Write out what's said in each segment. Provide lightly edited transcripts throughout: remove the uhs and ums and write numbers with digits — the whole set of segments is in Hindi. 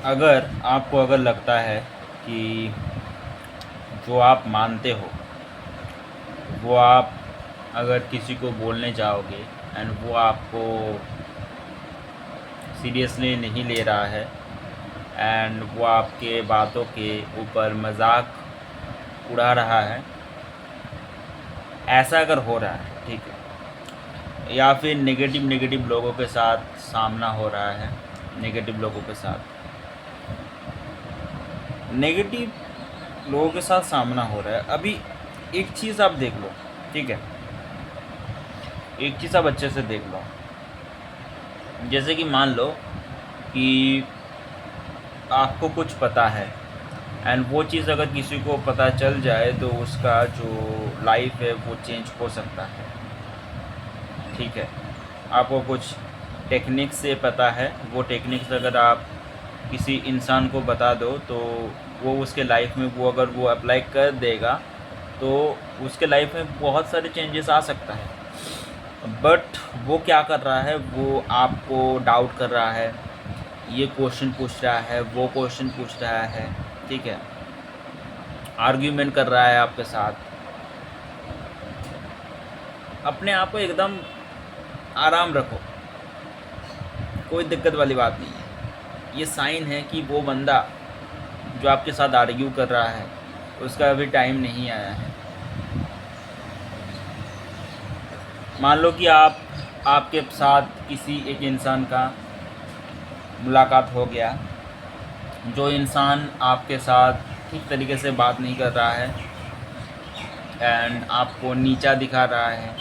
अगर लगता है कि जो आप मानते हो वो आप अगर किसी को बोलने जाओगे एंड वो आपको सीरियसली नहीं ले रहा है एंड वो आपके बातों के ऊपर मजाक उड़ा रहा है, ऐसा अगर हो रहा है, ठीक है, या फिर नेगेटिव लोगों के साथ सामना हो रहा है, नेगेटिव लोगों के सामना हो रहा है। अभी एक चीज़ आप देख लो, ठीक है, एक चीज़ आप अच्छे से देख लो। जैसे कि मान लो कि आपको कुछ पता है एंड वो चीज़ अगर किसी को पता चल जाए तो उसका जो लाइफ है वो चेंज हो सकता है, ठीक है। आपको कुछ टेक्निक्स से पता है, वो टेक्निक्स अगर आप किसी इंसान को बता दो तो वो उसके लाइफ में वो अगर वो अप्लाई कर देगा तो उसके लाइफ में बहुत सारे चेंजेस आ सकता है। बट वो क्या कर रहा है, वो आपको डाउट कर रहा है, ये क्वेश्चन पूछ रहा है, वो क्वेश्चन पूछ रहा है, ठीक है, आर्ग्यूमेंट कर रहा है आपके साथ। अपने आप को एकदम आराम रखो, कोई दिक्कत वाली बात नहीं है। ये साइन है कि वो बंदा जो आपके साथ आर्ग्यू कर रहा है उसका अभी टाइम नहीं आया है। मान लो कि आपके साथ किसी एक इंसान का मुलाकात हो गया, जो इंसान आपके साथ ठीक तरीके से बात नहीं कर रहा है एंड आपको नीचा दिखा रहा है,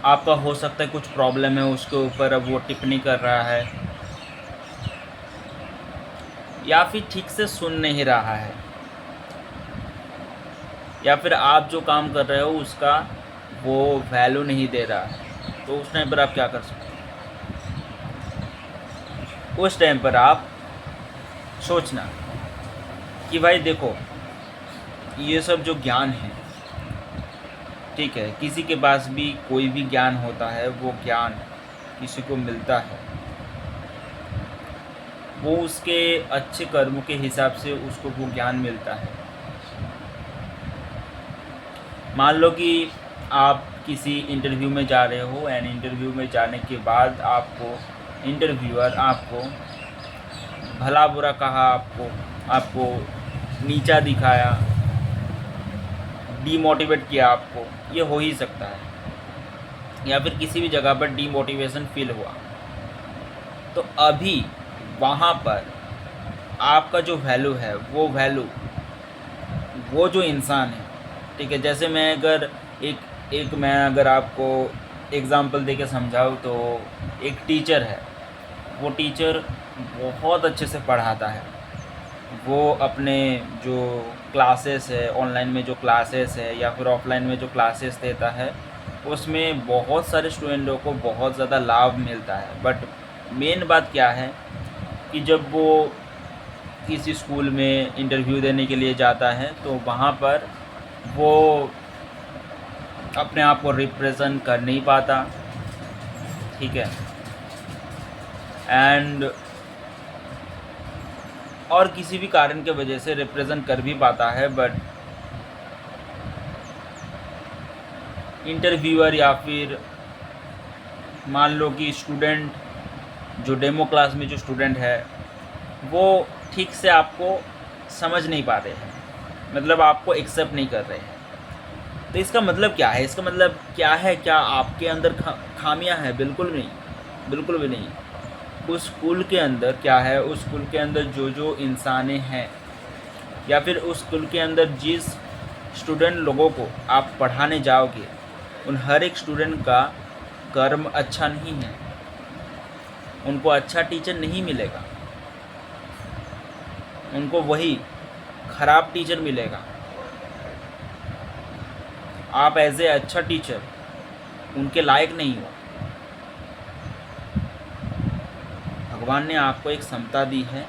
आपका हो सकता है कुछ प्रॉब्लम है उसके ऊपर, अब वो टिप्पणी कर रहा है या फिर ठीक से सुन नहीं रहा है, या फिर आप जो काम कर रहे हो उसका वो वैल्यू नहीं दे रहा है, तो उस टाइम पर आप क्या कर सकते हो? उस टाइम पर आप सोचना कि भाई देखो, ये सब जो ज्ञान है, ठीक है, किसी के पास भी कोई भी ज्ञान होता है, वो ज्ञान किसी को मिलता है, वो उसके अच्छे कर्मों के हिसाब से उसको वो ज्ञान मिलता है। मान लो कि आप किसी इंटरव्यू में जा रहे हो एंड इंटरव्यू में जाने के बाद आपको इंटरव्यूअर आपको भला बुरा कहा, आपको नीचा दिखाया, डीमोटिवेट किया आपको, ये हो ही सकता है। या फिर किसी भी जगह पर डीमोटिवेशन फील हुआ, तो अभी वहाँ पर आपका जो वैल्यू है, वो जो इंसान है, ठीक है, जैसे मैं अगर आपको एग्ज़ाम्पल देके समझाऊँ तो एक टीचर है, वो टीचर बहुत अच्छे से पढ़ाता है, वो अपने जो क्लासेस है, ऑनलाइन में जो क्लासेस है या फिर ऑफलाइन में जो क्लासेस देता है, उसमें बहुत सारे स्टूडेंटों को बहुत ज़्यादा लाभ मिलता है। बट मेन बात क्या है कि जब वो किसी स्कूल में इंटरव्यू देने के लिए जाता है तो वहाँ पर वो अपने आप को रिप्रेजेंट कर नहीं पाता, ठीक है, एंड और किसी भी कारण के वजह से रिप्रेजेंट कर भी पाता है, बट इंटरव्यूअर या फिर मान लो कि स्टूडेंट, जो डेमो क्लास में जो स्टूडेंट है, वो ठीक से आपको समझ नहीं पा रहे हैं, मतलब आपको एक्सेप्ट नहीं कर रहे हैं। तो इसका मतलब क्या है? इसका मतलब क्या है? क्या आपके अंदर खामियां हैं? बिल्कुल नहीं, बिल्कुल भी नहीं। उस स्कूल के अंदर क्या है, उस स्कूल के अंदर जो इंसानें हैं या फिर उस स्कूल के अंदर जिस स्टूडेंट लोगों को आप पढ़ाने जाओगे, उन हर एक स्टूडेंट का कर्म अच्छा नहीं है, उनको अच्छा टीचर नहीं मिलेगा, उनको वही ख़राब टीचर मिलेगा। आप एज ए अच्छा टीचर उनके लायक नहीं हो। भगवान ने आपको एक क्षमता दी है।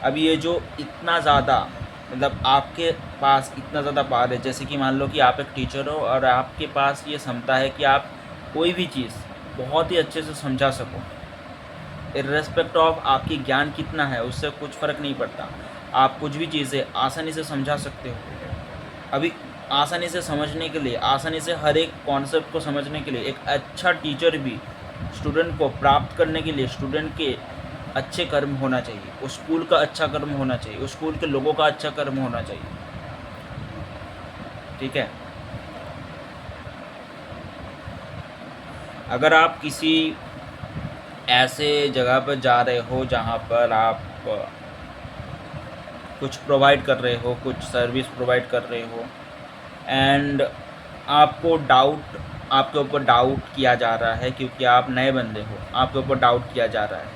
अब ये जो इतना ज़्यादा, मतलब आपके पास इतना ज़्यादा पावर है, जैसे कि मान लो कि आप एक टीचर हो और आपके पास ये क्षमता है कि आप कोई भी चीज़ बहुत ही अच्छे से समझा सको, इर्रेस्पेक्ट ऑफ आपकी ज्ञान कितना है उससे कुछ फ़र्क नहीं पड़ता। आप कुछ भी चीज़ें आसानी से समझा सकते हो। अभी आसानी से समझने के लिए, आसानी से हर एक कॉन्सेप्ट को समझने के लिए एक अच्छा टीचर भी स्टूडेंट को प्राप्त करने के लिए स्टूडेंट के अच्छे कर्म होना चाहिए, उस स्कूल का अच्छा कर्म होना चाहिए, उस स्कूल के लोगों का अच्छा कर्म होना चाहिए। ठीक है। अगर आप किसी ऐसे जगह पर जा रहे हो जहाँ पर आप कुछ प्रोवाइड कर रहे हो, कुछ सर्विस प्रोवाइड कर रहे हो, एंड आपके ऊपर डाउट किया जा रहा है क्योंकि आप नए बंदे हो, आपके ऊपर डाउट किया जा रहा है,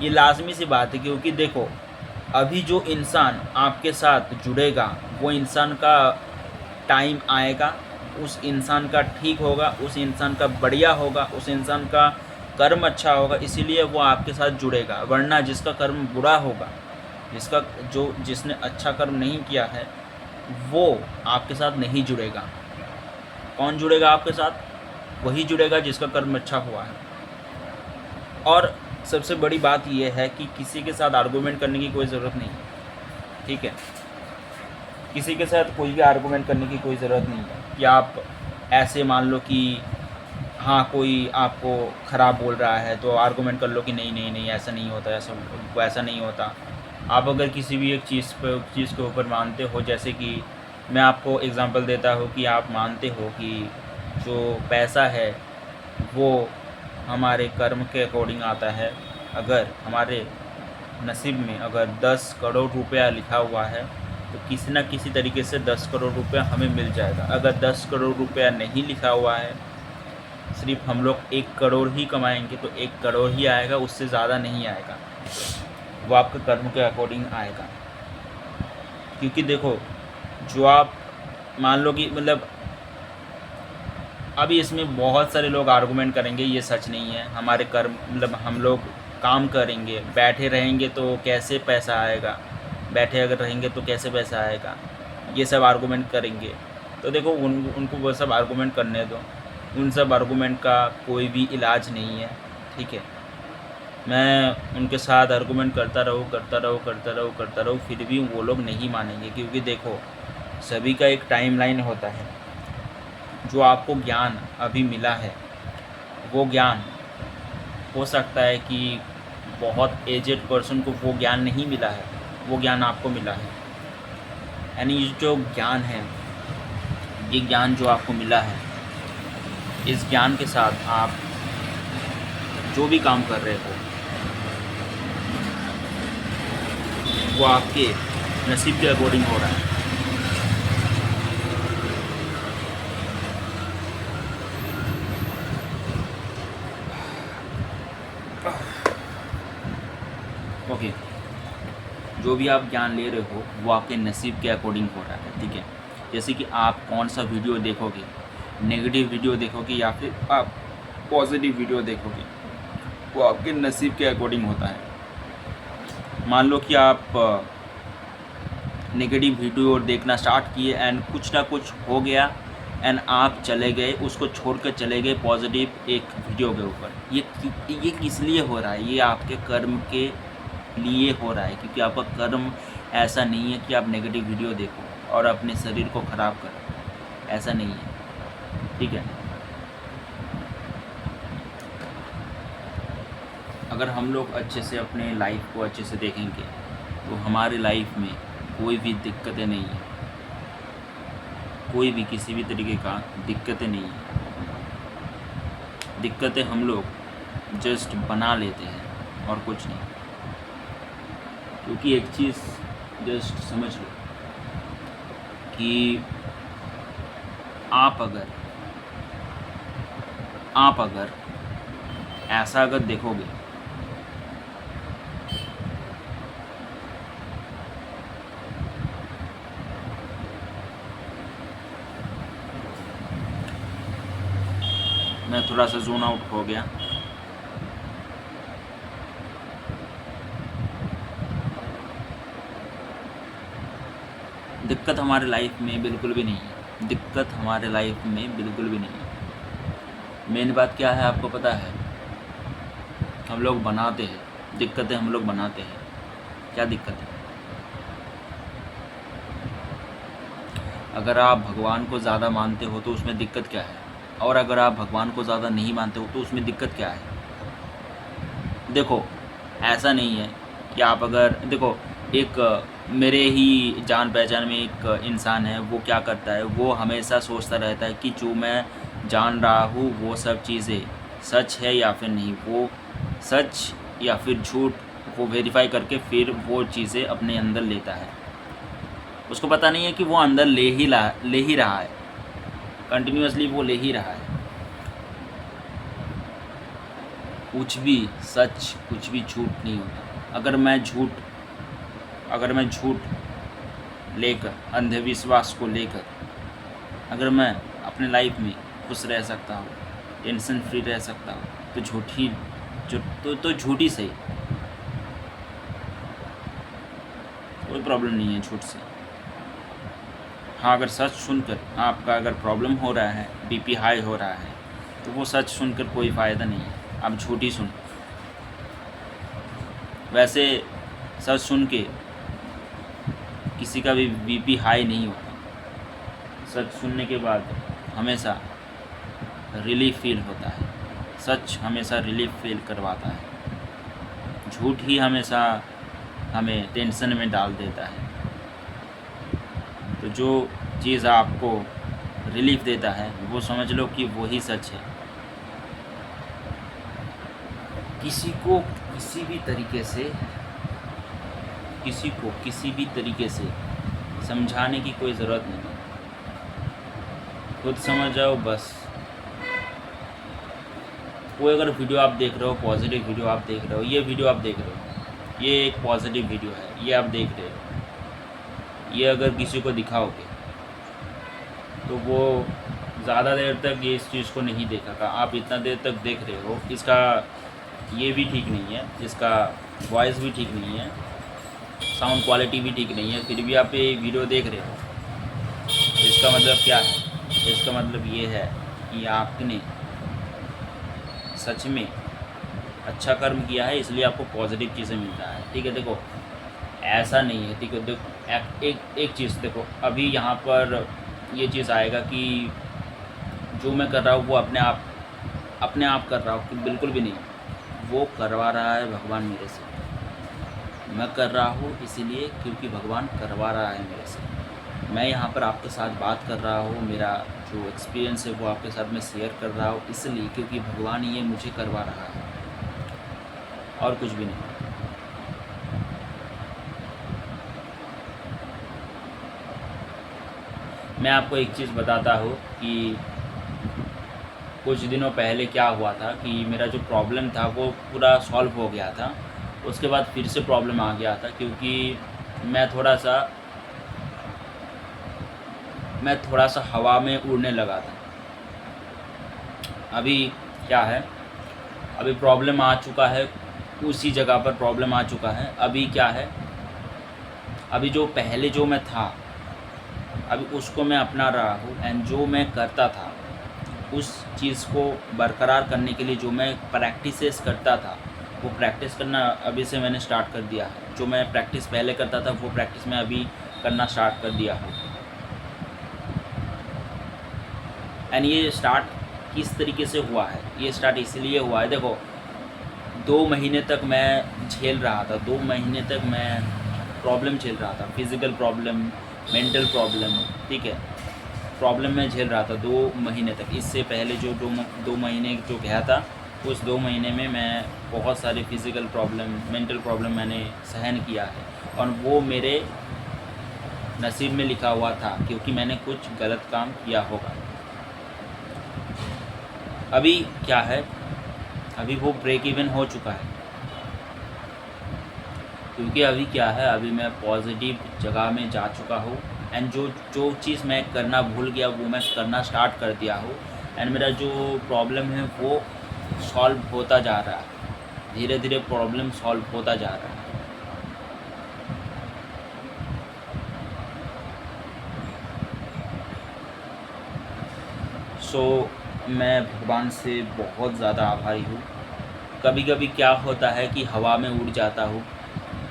ये लाजमी सी बात है। क्योंकि देखो, अभी जो इंसान आपके साथ जुड़ेगा वो इंसान का टाइम आएगा, उस इंसान का ठीक होगा, उस इंसान का बढ़िया होगा, उस इंसान का कर्म अच्छा होगा, इसीलिए वो आपके साथ जुड़ेगा। वरना जिसका कर्म बुरा होगा, जिसने अच्छा कर्म नहीं किया है, वो आपके साथ नहीं जुड़ेगा। कौन जुड़ेगा आपके साथ? वही जुड़ेगा जिसका कर्म अच्छा हुआ है। और सबसे बड़ी बात यह है कि किसी के साथ आर्गूमेंट करने की कोई ज़रूरत नहीं है। ठीक है, किसी के साथ कोई भी आर्गूमेंट करने की कोई ज़रूरत नहीं है कि आप ऐसे मान लो कि हाँ कोई आपको ख़राब बोल रहा है तो आर्गूमेंट कर लो कि नहीं नहीं नहीं ऐसा नहीं होता, ऐसा नहीं होता। आप अगर किसी भी एक चीज़ के ऊपर मानते हो, जैसे कि मैं आपको एग्ज़ाम्पल देता हूँ कि आप मानते हो कि जो पैसा है वो हमारे कर्म के अकॉर्डिंग आता है। अगर हमारे नसीब में अगर 10 करोड़ रुपया लिखा हुआ है तो किसी न किसी तरीके से 10 करोड़ रुपया हमें मिल जाएगा। अगर 10 करोड़ रुपया नहीं लिखा हुआ है, सिर्फ हम लोग 1 करोड़ ही कमाएंगे तो 1 करोड़ ही आएगा, उससे ज़्यादा नहीं आएगा। वो आपके कर्म के अकॉर्डिंग आएगा। क्योंकि देखो, जो आप मान लो कि मतलब अभी इसमें बहुत सारे लोग आर्गूमेंट करेंगे, ये सच नहीं है, हमारे कर्म मतलब हम लोग काम करेंगे, बैठे रहेंगे तो कैसे पैसा आएगा, बैठे अगर रहेंगे तो कैसे पैसा आएगा, ये सब आर्गूमेंट करेंगे। तो देखो उनको वो सब आर्गूमेंट करने दो, उन सब आर्गूमेंट का कोई भी इलाज नहीं है। ठीक है, मैं उनके साथ आर्गूमेंट करता रहूँ, फिर भी वो लोग नहीं मानेंगे। क्योंकि देखो, सभी का एक टाइमलाइन होता है। जो आपको ज्ञान अभी मिला है वो ज्ञान हो सकता है कि बहुत एजेड पर्सन को वो ज्ञान नहीं मिला है, वो ज्ञान आपको मिला है। यानी ये जो ज्ञान है, ये ज्ञान जो आपको मिला है, इस ज्ञान के साथ आप जो भी काम कर रहे हो वो आपके नसीब के अकॉर्डिंग हो रहा है। ओके, जो भी आप ज्ञान ले रहे हो वो आपके नसीब के अकॉर्डिंग हो रहा है। ठीक है, जैसे कि आप कौन सा वीडियो देखोगे, नेगेटिव वीडियो देखोगे या फिर आप पॉजिटिव वीडियो देखोगे, वो आपके नसीब के अकॉर्डिंग होता है। मान लो कि आप नेगेटिव वीडियो देखना स्टार्ट किए एंड कुछ ना कुछ हो गया एंड आप चले गए, उसको छोड़ कर चले गए पॉजिटिव एक वीडियो के ऊपर। ये किस लिए हो रहा है? ये आपके कर्म के लिए हो रहा है। क्योंकि आपका कर्म ऐसा नहीं है कि आप नेगेटिव वीडियो देखो और अपने शरीर को ख़राब करो, ऐसा नहीं है। ठीक है, अगर हम लोग अच्छे से अपने लाइफ को अच्छे से देखेंगे तो हमारे लाइफ में कोई भी दिक्कतें नहीं है, कोई भी किसी भी तरीके का दिक्कतें नहीं है। दिक्कतें हम लोग जस्ट बना लेते हैं और कुछ नहीं। क्योंकि एक चीज़ जस्ट समझ लो कि आप अगर ऐसा अगर देखोगे मैं थोड़ा सा जोन आउट हो गया। दिक्कत हमारे लाइफ में बिल्कुल भी नहीं है, दिक्कत हमारे लाइफ में बिल्कुल भी नहीं है। मेन बात क्या है आपको पता है? हम लोग बनाते हैं, दिक्कतें हम लोग बनाते हैं। क्या दिक्कत है? अगर आप भगवान को ज़्यादा मानते हो तो उसमें दिक्कत क्या है? और अगर आप भगवान को ज़्यादा नहीं मानते हो तो उसमें दिक्कत क्या है? देखो, ऐसा नहीं है कि आप अगर देखो, एक मेरे ही जान पहचान में एक इंसान है, वो क्या करता है, वो हमेशा सोचता रहता है कि जो मैं जान रहा हूँ वो सब चीज़ें सच है या फिर नहीं, वो सच या फिर झूठ वो वेरीफाई करके फिर वो चीज़ें अपने अंदर लेता है। उसको पता नहीं है कि वो अंदर ले ही रहा है, कंटिन्यूअसली वो ले ही रहा है। कुछ भी सच, कुछ भी झूठ नहीं होता। अगर मैं झूठ लेकर, अंधविश्वास को लेकर अगर मैं अपने लाइफ में खुश रह सकता हूँ, टेंशन फ्री रह सकता हूँ, तो झूठी सही, कोई प्रॉब्लम नहीं है झूठ से। हाँ, अगर सच सुनकर आपका अगर प्रॉब्लम हो रहा है, बीपी हाई हो रहा है, तो वो सच सुनकर कोई फ़ायदा नहीं है, आप झूठ ही सुन। वैसे सच सुन के किसी का भी बीपी हाई नहीं होता। सच सुनने के बाद हमेशा रिलीफ फील होता है। सच हमेशा रिलीफ फील करवाता है। झूठ ही हमेशा हमें टेंशन में डाल देता है। तो जो चीज़ आपको रिलीफ देता है वो समझ लो कि वो ही सच है। किसी को किसी भी तरीके से समझाने की कोई ज़रूरत नहीं, खुद समझ जाओ बस। कोई अगर वीडियो आप देख रहे हो, पॉजिटिव वीडियो आप देख रहे हो, ये वीडियो आप देख रहे हो, ये एक पॉजिटिव वीडियो है, ये आप देख रहे हो, ये अगर किसी को दिखाओगे तो वो ज़्यादा देर तक ये इस चीज़ को नहीं देखेगा। आप इतना देर तक देख रहे हो, इसका ये भी ठीक नहीं है, इसका वॉइस भी ठीक नहीं है, साउंड क्वालिटी भी ठीक नहीं है, फिर भी आप ये वीडियो देख रहे हो। इसका मतलब क्या है? इसका मतलब ये है कि आपने सच में अच्छा कर्म किया है, इसलिए आपको पॉजिटिव चीज़ें मिलता है। ठीक है, देखो ऐसा नहीं है। ठीक है, देखो एक चीज़ देखो, अभी यहाँ पर ये चीज़ आएगा कि जो मैं कर रहा हूँ वो अपने आप कर रहा हूँ, कि बिल्कुल भी नहीं। वो करवा रहा है भगवान मेरे से। मैं कर रहा हूँ इसीलिए क्योंकि भगवान करवा रहा है मेरे से। मैं यहाँ पर आपके साथ बात कर रहा हूँ, मेरा जो एक्सपीरियंस है वो आपके साथ मैं शेयर कर रहा हूँ इसलिए क्योंकि भगवान ये मुझे करवा रहा है, और कुछ भी नहीं। मैं आपको एक चीज़ बताता हूँ कि कुछ दिनों पहले क्या हुआ था कि मेरा जो प्रॉब्लम था वो पूरा सॉल्व हो गया था। उसके बाद फिर से प्रॉब्लम आ गया था क्योंकि मैं थोड़ा सा हवा में उड़ने लगा था। अभी क्या है, अभी प्रॉब्लम आ चुका है, उसी जगह पर प्रॉब्लम आ चुका है। अभी क्या है, अभी जो पहले जो मैं था अभी उसको मैं अपना रहा हूँ, एंड जो मैं करता था उस चीज़ को बरकरार करने के लिए जो मैं प्रैक्टिसेस करता था वो प्रैक्टिस करना अभी से मैंने स्टार्ट कर दिया है। जो मैं प्रैक्टिस पहले करता था वो प्रैक्टिस मैं अभी करना स्टार्ट कर दिया हूँ। एंड ये स्टार्ट किस तरीके से हुआ है? ये स्टार्ट इसलिए हुआ है, देखो 2 महीने तक मैं झेल रहा था, 2 महीने तक मैं प्रॉब्लम झेल रहा था, फिज़िकल प्रॉब्लम, मेंटल प्रॉब्लम। ठीक है, प्रॉब्लम मैं झेल रहा था 2 महीने तक। इससे पहले जो 2 महीने जो गया था उस 2 महीने में मैं बहुत सारे फिज़िकल प्रॉब्लम, मेंटल प्रॉब्लम मैंने सहन किया है, और वो मेरे नसीब में लिखा हुआ था क्योंकि मैंने कुछ गलत काम किया होगा। अभी क्या है, अभी वो ब्रेक इवन हो चुका है क्योंकि अभी क्या है, अभी मैं पॉजिटिव जगह में जा चुका हूँ, एंड जो चीज़ मैं करना भूल गया वो मैं करना स्टार्ट कर दिया हूँ, एंड मेरा जो प्रॉब्लम है वो सॉल्व होता जा रहा है, धीरे धीरे प्रॉब्लम सॉल्व होता जा रहा है। सो मैं भगवान से बहुत ज़्यादा आभारी हूँ। कभी कभी क्या होता है कि हवा में उड़ जाता हूँ,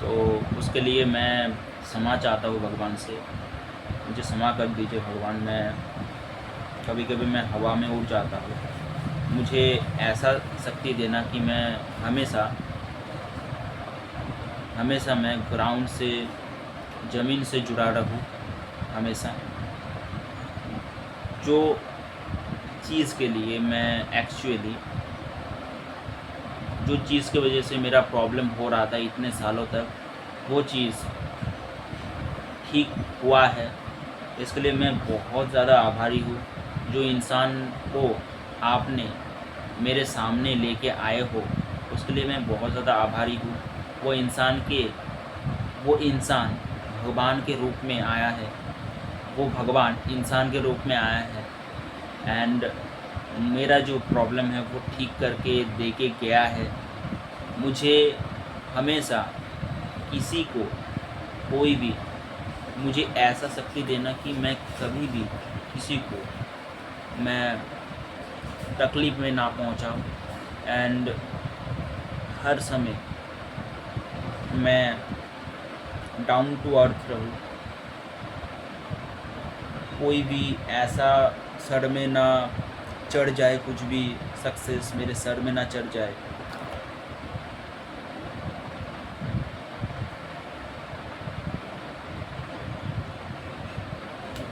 तो उसके लिए मैं क्षमा चाहता हूँ भगवान से, मुझे क्षमा कर दीजिए भगवान। मैं कभी कभी मैं हवा में उड़ जाता हूँ, मुझे ऐसा शक्ति देना कि मैं हमेशा हमेशा मैं ग्राउंड से, ज़मीन से जुड़ा रहूँ हमेशा। जो चीज़ के लिए मैं एक्चुअली, जो चीज़ की वजह से मेरा प्रॉब्लम हो रहा था इतने सालों तक, वो चीज़ ठीक हुआ है। इसके लिए मैं बहुत ज़्यादा आभारी हूँ। जो इंसान को आपने मेरे सामने लेके आए हो, उसके लिए मैं बहुत ज़्यादा आभारी हूँ। वो इंसान भगवान के रूप में आया है, वो भगवान इंसान के रूप में आया है, एंड मेरा जो प्रॉब्लम है वो ठीक करके दे के गया है। मुझे हमेशा किसी को, कोई भी, मुझे ऐसा शक्ति देना कि मैं कभी भी किसी को मैं तकलीफ़ में ना पहुंचाऊं, एंड हर समय मैं डाउन टू अर्थ रहूं। कोई भी ऐसा सर में ना चढ़ जाए, कुछ भी सक्सेस मेरे सर में ना चढ़ जाए।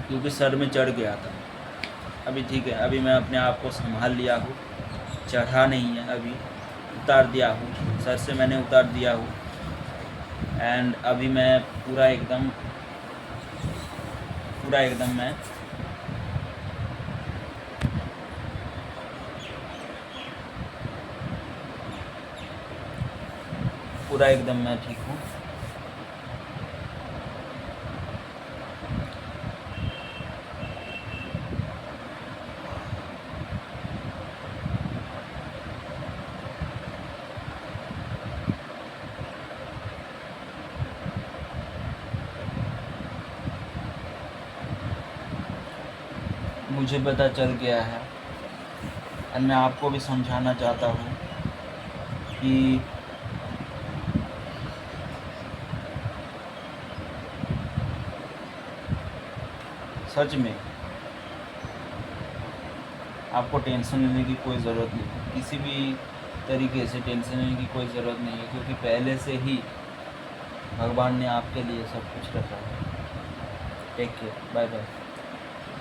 क्योंकि सर में चढ़ गया था। अभी ठीक है, अभी मैं अपने आप को संभाल लिया हूँ, चढ़ा नहीं है, अभी उतार दिया हूँ, सर से मैंने उतार दिया हूँ। एंड अभी मैं पूरा एकदम मैं पूरा एकदम मैं ठीक हूँ। मुझे पता चल गया है, और मैं आपको भी समझाना चाहता हूँ कि सच में आपको टेंशन लेने की कोई ज़रूरत नहीं है, किसी भी तरीके से टेंशन लेने की कोई ज़रूरत नहीं है, क्योंकि पहले से ही भगवान ने आपके लिए सब कुछ रखा है। Take care, bye bye.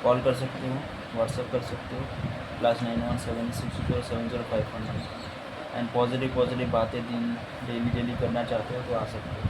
Call कर सकते हो, व्हाट्सएप कर सकते हो, +9176070519। एंड पॉजिटिव बातें डेली करना चाहते हो तो आ सकते हो।